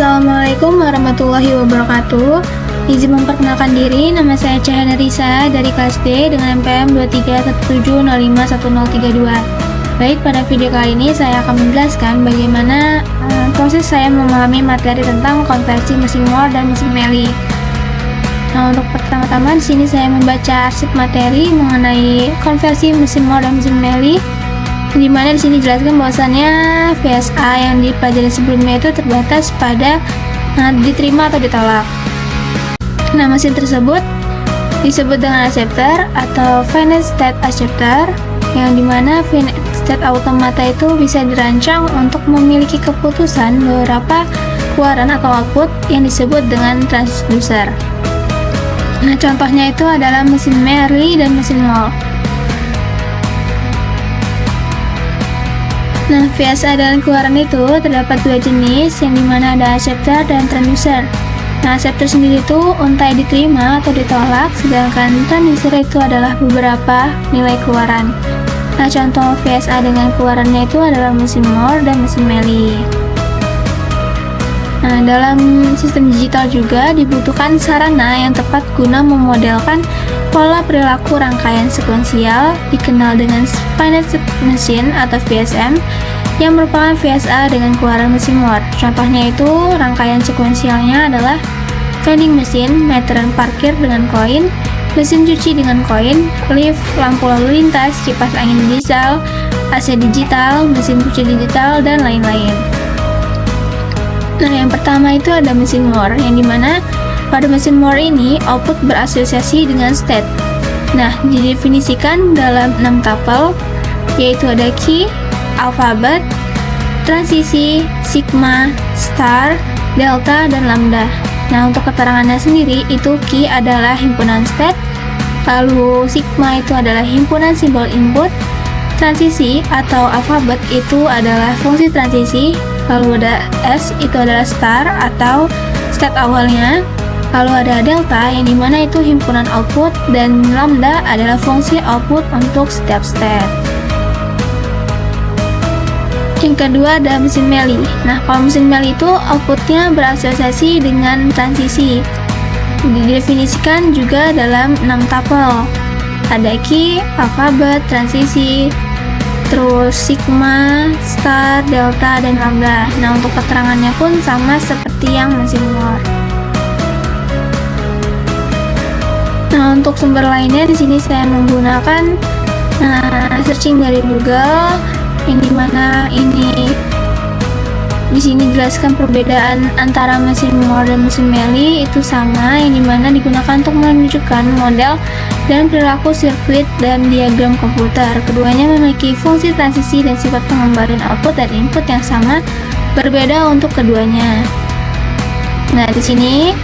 Assalamualaikum warahmatullahi wabarakatuh. Izin memperkenalkan diri, nama saya Cahaya Risa dari kelas D dengan NPM 2317051032. Baik, pada video kali ini saya akan menjelaskan bagaimana proses saya memahami materi tentang konversi mesin Moore dan mesin Meili. Nah, untuk pertama-tama di sini saya membaca arsip materi mengenai konversi mesin Moore dan mesin Meili, di mana di sini dijelaskan bahwasannya VSA yang dipelajari sebelumnya itu terbatas pada diterima atau ditolak. Nah, mesin tersebut disebut dengan acceptor atau finite state acceptor, yang dimana finite state automata itu bisa dirancang untuk memiliki keputusan beberapa keluaran atau output yang disebut dengan transducer. Nah, contohnya itu adalah mesin Meili dan mesin Moore. Nah, VSA dan keluaran itu terdapat dua jenis, yang dimana ada acceptor dan transducer. Nah, acceptor sendiri itu entah diterima atau ditolak, sedangkan transducer itu adalah beberapa nilai keluaran. Nah, contoh VSA dengan keluarannya itu adalah mesin Moore dan mesin Meili. Nah, dalam sistem digital juga dibutuhkan sarana yang tepat guna memodelkan pola perilaku rangkaian sekuensial, dikenal dengan finite state machine atau VSM, yang merupakan VSA dengan keluaran mesin Moore. Contohnya itu rangkaian sekuensialnya adalah vending machine, meteran parkir dengan koin, mesin cuci dengan koin, lift, lampu lalu lintas, kipas angin digital, AC digital, mesin cuci digital, dan lain-lain. Nah, yang pertama itu ada mesin Moore, yang dimana pada mesin Moore ini output berasosiasi dengan state. Nah, didefinisikan dalam 6 tuple, yaitu ada key, alfabet, transisi, sigma, star, delta, dan lambda. Nah, untuk keterangannya sendiri, itu key adalah himpunan state, lalu sigma itu adalah himpunan simbol input, transisi atau alfabet itu adalah fungsi transisi, lalu ada S itu adalah star atau state awalnya, lalu ada delta yang dimana itu himpunan output, dan lambda adalah fungsi output untuk setiap state. Yang kedua ada mesin Meili. Nah, kalau mesin Meili itu outputnya berasosiasi dengan transisi, didefinisikan juga dalam 6 tuple, ada key, alfabet, transisi, terus sigma, star, delta, dan lambda. Nah, untuk keterangannya pun sama seperti yang mesin Moore. Nah, untuk sumber lainnya di sini saya menggunakan searching dari Google, yang dimana ini di sini dijelaskan perbedaan antara mesin Moore dan mesin Meili itu sama, yang dimana digunakan untuk menunjukkan model dan perilaku sirkuit dan diagram komputer. Keduanya memiliki fungsi transisi dan sifat pengembalian output dan input yang sama, berbeda untuk keduanya. Nah, di sini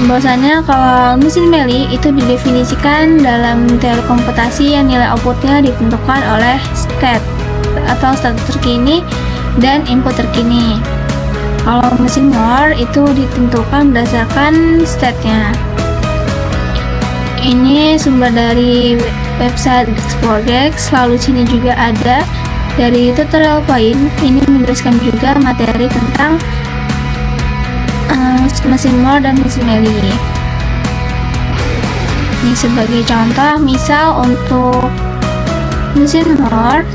bahwasannya kalau mesin Meili itu didefinisikan dalam teori komputasi yang nilai outputnya ditentukan oleh state atau status terkini dan input terkini. Kalau mesin Moore itu ditentukan berdasarkan state-nya. Ini sumber dari website Xplorex, lalu sini juga ada dari tutorial point. Ini menjelaskan juga materi tentang mesin Moore dan mesin Meili. Ini sebagai contoh, misal untuk mesin Moore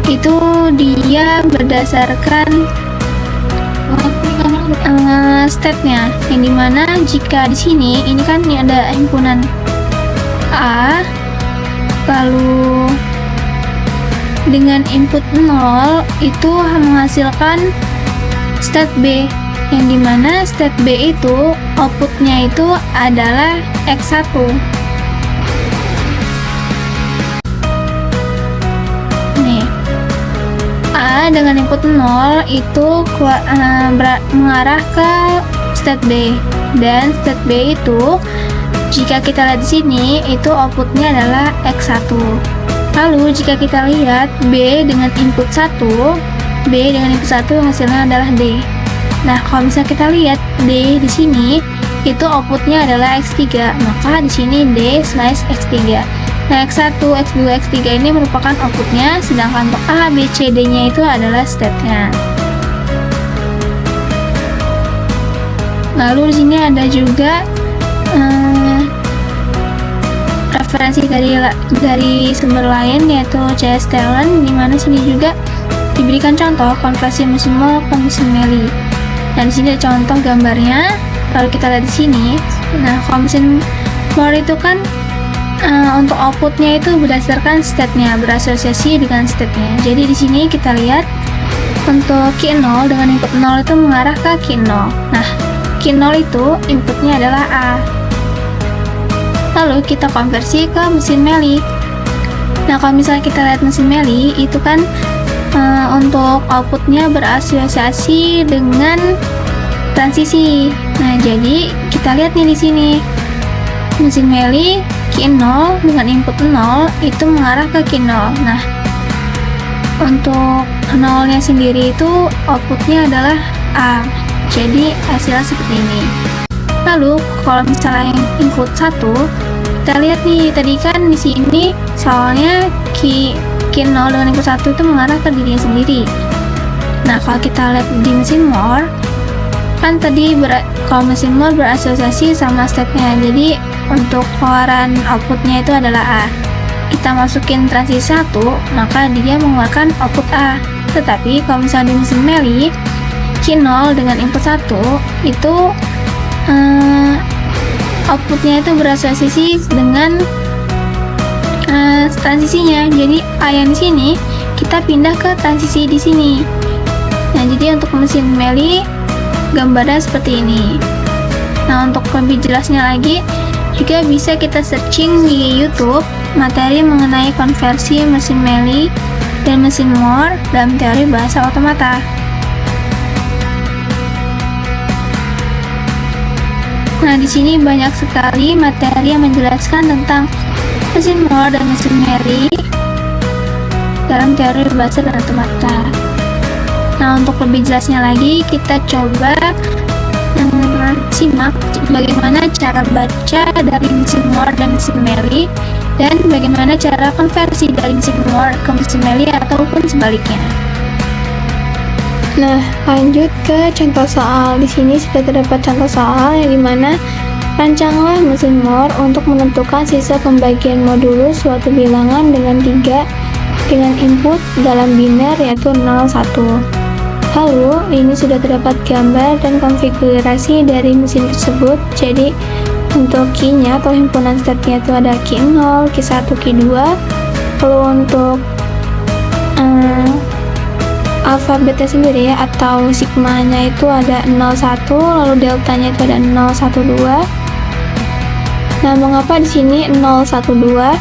itu dia berdasarkan state-nya, yang dimana jika di sini ini kan ini ada himpunan A, lalu dengan input 0 itu menghasilkan state B, yang dimana state B itu outputnya itu adalah X1. A dengan input 0 itu mengarah ke state B, dan state B itu jika kita lihat di sini itu outputnya adalah X1. Lalu jika kita lihat B dengan input 1 hasilnya adalah D. Nah, kalau misalnya kita lihat D di sini itu outputnya adalah X3, maka di sini D/X3. Nah, X1, X2, X3 ini merupakan outputnya, sedangkan untuk A, B, C, D-nya itu adalah state-nya. Lalu di sini ada juga referensi dari sumber lain, yaitu CS Talent, di mana sini juga diberikan contoh konversi mesin Moore ke mesin Meili. Dan di sini ada contoh gambarnya. Kalau kita lihat di sini, nah kalau mesin Moore itu kan untuk outputnya itu berdasarkan state-nya, berasosiasi dengan state-nya. Jadi di sini kita lihat untuk key 0 dengan input 0 itu mengarah ke key 0. Nah, key 0 itu inputnya adalah A. Lalu kita konversi ke mesin Meili. Nah, kalau misalnya kita lihat mesin Meili itu kan untuk outputnya berasosiasi dengan transisi. Nah, jadi kita lihat nih di sini mesin Meili key 0 dengan input 0 itu mengarah ke key 0. Nah, untuk 0-nya sendiri itu outputnya adalah A. Jadi hasilnya seperti ini. Lalu kalau misalnya input 1, kita lihat nih, tadi kan di sini soalnya key 0 dengan input 1 itu mengarah ke dirinya sendiri. Nah, kalau kita lihat di mesin Moore, kan tadi kalau mesin Moore berasosiasi sama state-nya, jadi untuk keluaran outputnya itu adalah A. Kita masukin transisi 1, maka dia mengeluarkan output A. Tetapi kalau misalnya di mesin Meili, key 0 dengan input 1 itu outputnya itu berasosiasi dengan transisinya. Jadi A yang di sini kita pindah ke transisi di sini. Nah, jadi untuk mesin Meili gambarnya seperti ini. Nah, untuk lebih jelasnya lagi juga bisa kita searching di YouTube materi mengenai konversi mesin Meili dan mesin Moore dalam teori bahasa otomata. Nah, di sini banyak sekali materi yang menjelaskan tentang mesin Moore dan mesin Meili dalam teori bahasa dan otomata. Nah, untuk lebih jelasnya lagi, kita coba simak bagaimana cara baca dari mesin Moore dan mesin Meili, dan bagaimana cara konversi dari mesin Moore ke mesin Meili ataupun sebaliknya. Nah, lanjut ke contoh soal. Di sini sudah terdapat contoh soal yang dimana rancanglah mesin Moore untuk menentukan sisa pembagian modulus suatu bilangan dengan 3 dengan input dalam biner yaitu 0, 1. Lalu, ini sudah terdapat gambar dan konfigurasi dari mesin tersebut. Jadi, untuk key-nya atau himpunan state-nya itu ada key 0, key 1, key 2. Lalu untuk alfabetnya sendiri ya, atau sigma-nya itu ada 0, 1, lalu delta-nya itu ada 0, 1, 2. Nah, mengapa di sini 0, 1, 2?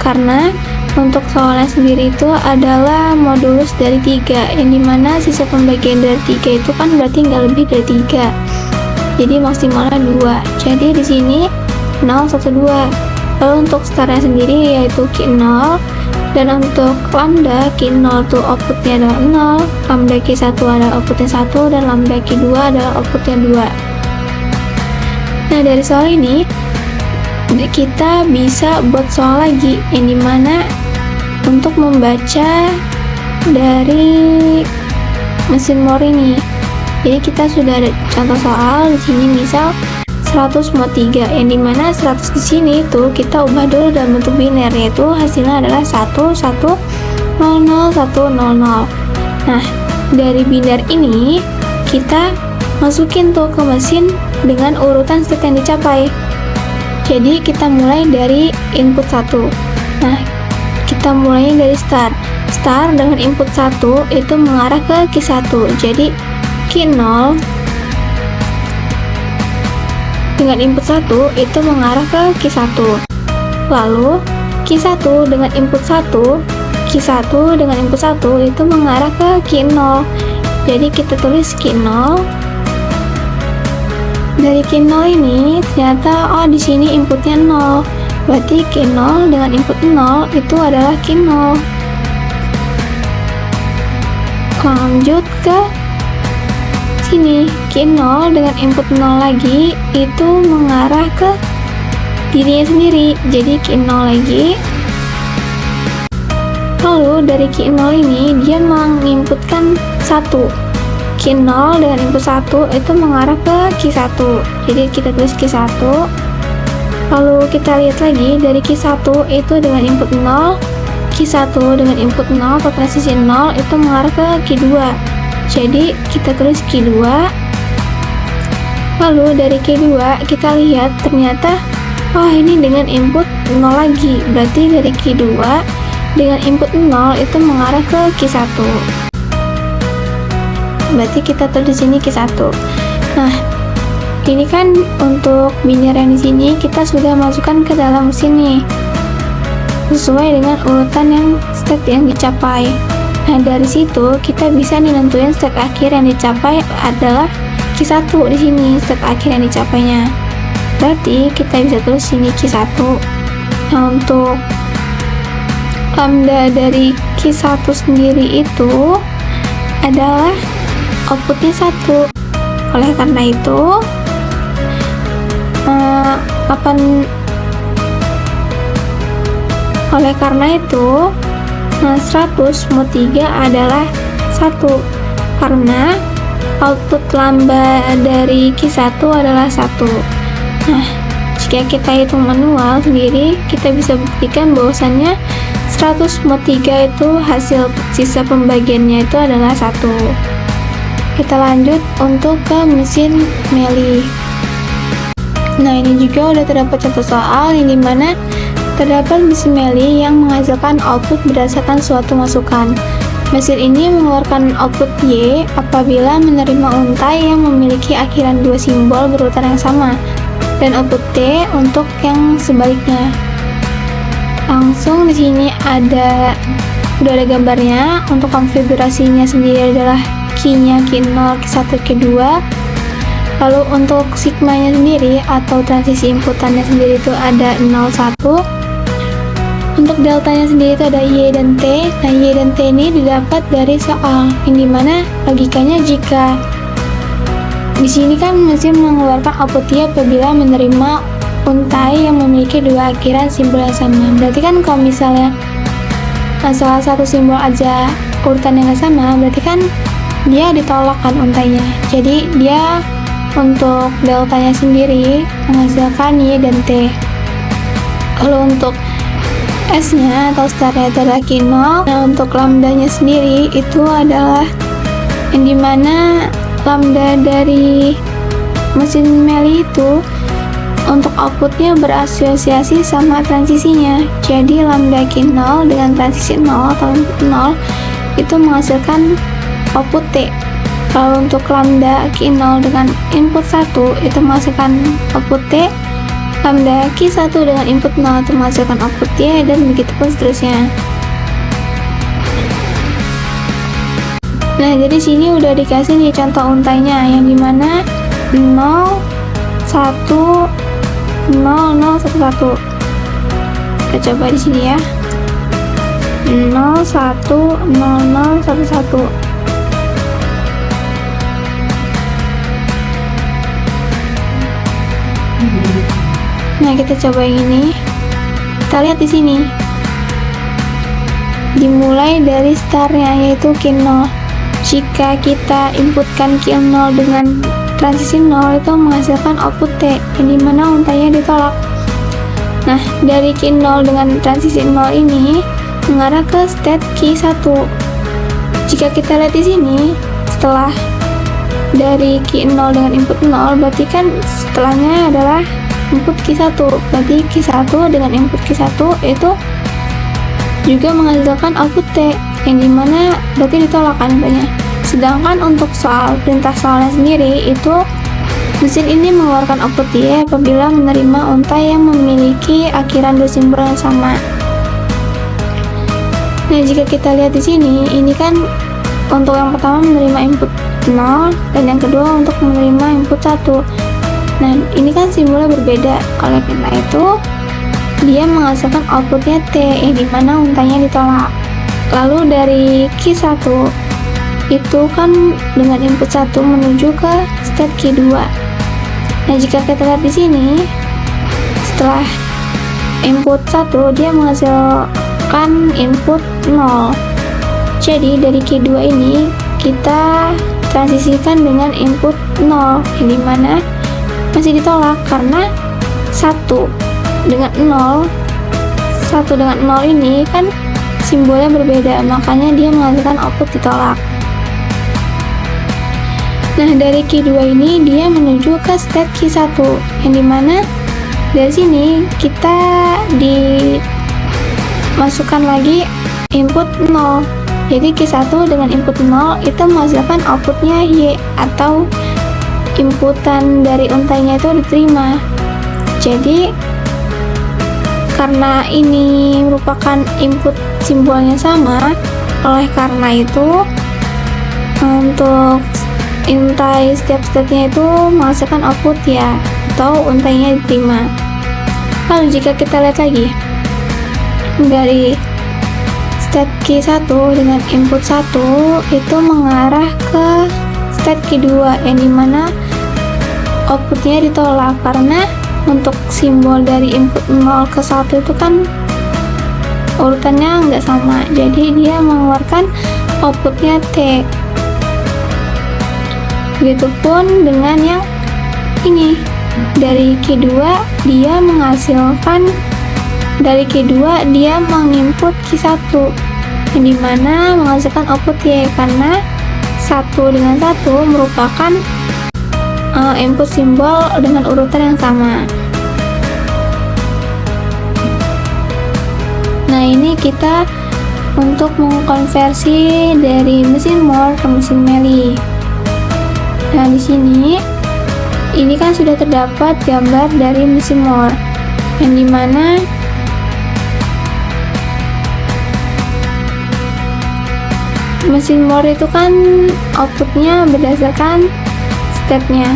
Karena untuk soalnya sendiri itu adalah modulus dari 3, yang dimana sisa pembagian dari 3 itu kan berarti nggak lebih dari 3. Jadi maksimalnya 2. Jadi di sini 0, 1, 2. Lalu untuk startnya sendiri yaitu key 0, dan untuk lambda key 0 itu outputnya adalah 0, lambda key 1 adalah outputnya 1, dan lambda key 2 adalah outputnya 2. Nah, dari soal ini kita bisa buat soal lagi, yang dimana untuk membaca dari mesin Moore ini. Jadi kita sudah ada contoh soal di sini, misal 100 mod 3, yang dimana 100 di sini itu kita ubah dulu dalam bentuk biner, yaitu hasilnya adalah 1, 1, 0, 0, 1, 0, 0. Nah, dari biner ini kita masukin tuh ke mesin dengan urutan state yang dicapai. Jadi kita mulai dari input 1. Nah, kita mulai dari start. Start dengan input 1 itu mengarah ke key 1. Jadi key 0 dengan input 1 itu mengarah ke key 1. Lalu key 1 dengan input 1, key 1 dengan input 1 itu mengarah ke key 0. Jadi kita tulis key 0. Dari key 0 ini ternyata di sini inputnya 0. Berarti key 0 dengan input 0 itu adalah key 0. Lanjut ke sini, key 0 dengan input 0 lagi itu mengarah ke dirinya sendiri. Jadi key 0 lagi. Lalu dari key 0 ini dia menginputkan 1. Q0 dengan input 1 itu mengarah ke Q1. Jadi kita tulis Q1. Lalu kita lihat lagi dari Q1 itu dengan input 0, Q1 dengan input 0 atau transisi 0 itu mengarah ke Q2. Jadi kita tulis Q2. Lalu dari Q2 kita lihat ternyata ini dengan input 0 lagi. Berarti dari Q2 dengan input 0 itu mengarah ke Q1. Berarti kita tulis di sini Q1. Nah, ini kan untuk biner yang di sini kita sudah masukkan ke dalam mesin nih, sesuai dengan urutan yang step yang dicapai. Nah, dari situ kita bisa nentuin step akhir yang dicapai adalah Q1 di sini, step akhir yang dicapainya. Berarti kita bisa tulis sini Q1. Nah, untuk lambda dari Q1 sendiri itu adalah outputnya 1. Oleh karena itu oleh karena itu 100 mod 3 adalah 1 karena output lambda dari Q1 adalah 1. Nah, jika kita hitung manual sendiri, kita bisa buktikan bahwasannya 100 mod 3 itu hasil sisa pembagiannya itu adalah 1. Kita lanjut untuk ke mesin Meili. Nah, ini juga udah terdapat contoh soal yang dimana terdapat mesin Meili yang menghasilkan output berdasarkan suatu masukan. Mesin ini mengeluarkan output Y apabila menerima untai yang memiliki akhiran 2 simbol berurutan yang sama, dan output T untuk yang sebaliknya. Langsung di sini udah ada gambarnya. Untuk konfigurasinya sendiri adalah key-nya Q0, Q1, Q2. Lalu untuk sigmanya sendiri atau transisi inputannya sendiri itu ada 0, 1. Untuk deltanya sendiri itu ada Y dan T. Nah, Y dan T ini didapat dari soal, yang dimana logikanya jika di sini kan mesin mengeluarkan output Y apabila menerima untai yang memiliki 2 akhiran simbol yang sama. Berarti kan kalau misalnya salah satu simbol aja urutan yang sama, berarti kan dia ditolak kan untainya. Jadi dia untuk deltanya sendiri menghasilkan Y dan T. Lalu untuk S-nya atau startnya itu adalah Q0. Nah, untuk lambdanya sendiri itu adalah yang dimana lambda dari mesin Meili itu untuk outputnya berasosiasi sama transisinya. Jadi lambda Q0 dengan transisi 0 atau input 0 itu menghasilkan output T. Kalau untuk lambda Q0 dengan input 1 itu menghasilkan output T, lambda Q1 dengan input 0 itu menghasilkan output Y, dan begitu pun seterusnya. Nah, jadi sini udah dikasih nih contoh untainya, yang dimana 0, 1, 0, 0, 1, 1. Kita coba di sini ya. 0, 1, 0, 0, 1, 1. Nah, kita coba yang ini. Kita lihat di sini. Dimulai dari startnya yaitu Q0. Jika kita inputkan Q0 dengan transisi 0 itu menghasilkan output T, yang dimana untainya ditolak. Nah, dari Q0 dengan transisi 0 ini mengarah ke state Q1. Jika kita lihat di sini, setelah dari Q0 dengan input 0, berarti kan setelahnya adalah input Q1. Berarti Q1 dengan input Q1 itu juga menghasilkan output T, yang dimana berarti ditolak kan untainya. Sedangkan untuk perintah soalnya sendiri itu mesin ini mengeluarkan output Y apabila menerima untai yang memiliki akhiran 2 simbol yang sama. Nah, jika kita lihat di sini, ini kan untuk yang pertama menerima input 0 dan yang kedua untuk menerima input 1. Nah, ini kan simbolnya berbeda. Oleh karena itu, dia menghasilkan outputnya T, yang dimana untainya ditolak. Lalu dari Q1 itu kan dengan input 1 menuju ke step Q2. Nah, jika kita lihat di sini, setelah input 1 dia menghasilkan input 0. Jadi dari Q2 ini kita ditransisikan dengan input 0, yang dimana masih ditolak karena 1 dengan 0 ini kan simbolnya berbeda, makanya dia menghasilkan output ditolak. Nah, dari Q2 ini dia menuju ke state Q1, yang dimana dari sini kita dimasukkan lagi input 0. Jadi Q1 dengan input 0 itu menghasilkan outputnya Y, atau inputan dari untainya itu diterima. Jadi karena ini merupakan input simbolnya sama, oleh karena itu untuk untai setiap state-nya itu menghasilkan output ya, atau untainya diterima. Lalu jika kita lihat lagi dari state Q1 dengan input 1 itu mengarah ke state Q2, yang dimana outputnya ditolak karena untuk simbol dari input 0 ke 1 itu kan urutannya nggak sama, jadi dia mengeluarkan outputnya T. Begitupun dengan yang ini, dari Q2 dia menghasilkan, dari Q2 dia menginput Q1, yang dimana menghasilkan output Y, karena 1 dengan 1 merupakan input simbol dengan urutan yang sama. Nah, ini kita untuk mengkonversi dari mesin Moore ke mesin Meili. Nah, di sini ini kan sudah terdapat gambar dari mesin Moore, yang dimana mesin Moore itu kan outputnya berdasarkan stepnya,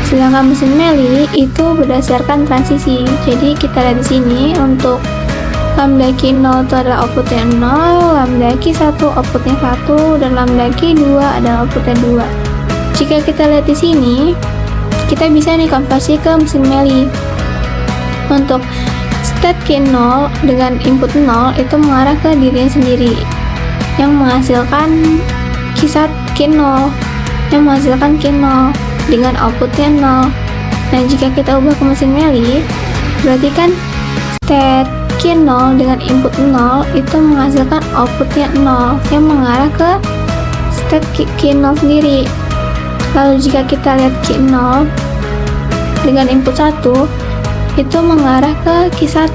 sedangkan mesin Meili itu berdasarkan transisi. Jadi kita lihat di sini untuk lambda Q0 itu adalah outputnya 0, lambda Q1 outputnya 1, dan lambda Q2 adalah outputnya 2. Jika kita lihat di sini, kita bisa nih konversi ke mesin Meili. Untuk state Q0 dengan input 0 itu mengarah ke dirinya sendiri, yang menghasilkan Q0 dengan outputnya 0. Nah, jika kita ubah ke mesin Meili, berarti kan state Q0 dengan input 0 itu menghasilkan outputnya 0, yang mengarah ke state Q0 sendiri. Lalu jika kita lihat Q0 dengan input 1 itu mengarah ke Q1,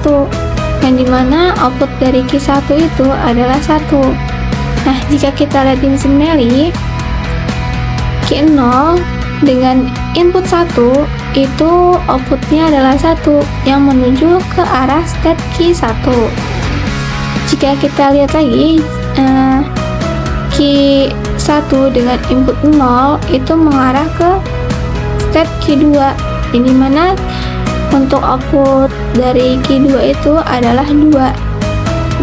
yang dimana output dari Q1 itu adalah 1. Nah, jika kita lihat di mesin Meili, Q0 dengan input 1 itu outputnya adalah 1, yang menuju ke arah state Q1. Jika kita lihat lagi Q1 dengan input 0 itu mengarah ke state Q2, yang dimana untuk output dari Q2 itu adalah 2.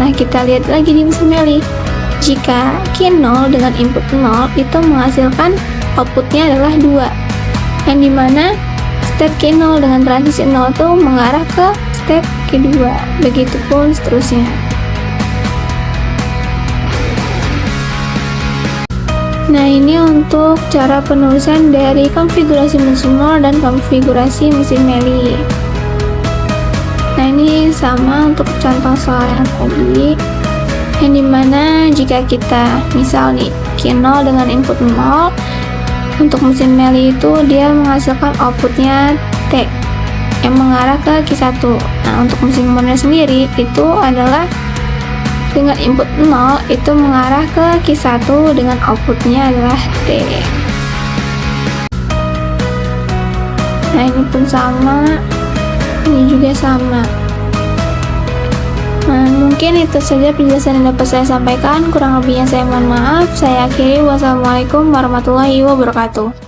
Nah, kita lihat lagi di mesin Meili, jika Q0 dengan input 0 itu menghasilkan outputnya adalah 2, yang dimana state Q0 dengan transisi 0 itu mengarah ke state Q2, begitupun seterusnya. Nah, ini untuk cara penulisan dari konfigurasi mesin Moore dan konfigurasi mesin Meili. Nah, ini sama untuk contoh soal yang tadi, yang dimana jika kita misal nih Q0 dengan input 0, untuk mesin Meili itu dia menghasilkan outputnya T, yang mengarah ke Q1. Nah, untuk mesin Moore sendiri itu adalah dengan input 0 itu mengarah ke Q1 dengan outputnya adalah T. Nah, ini pun sama, ini juga sama. Nah, mungkin itu saja penjelasan yang dapat saya sampaikan. Kurang lebihnya saya mohon maaf. Saya akhiri. Wassalamualaikum warahmatullahi wabarakatuh.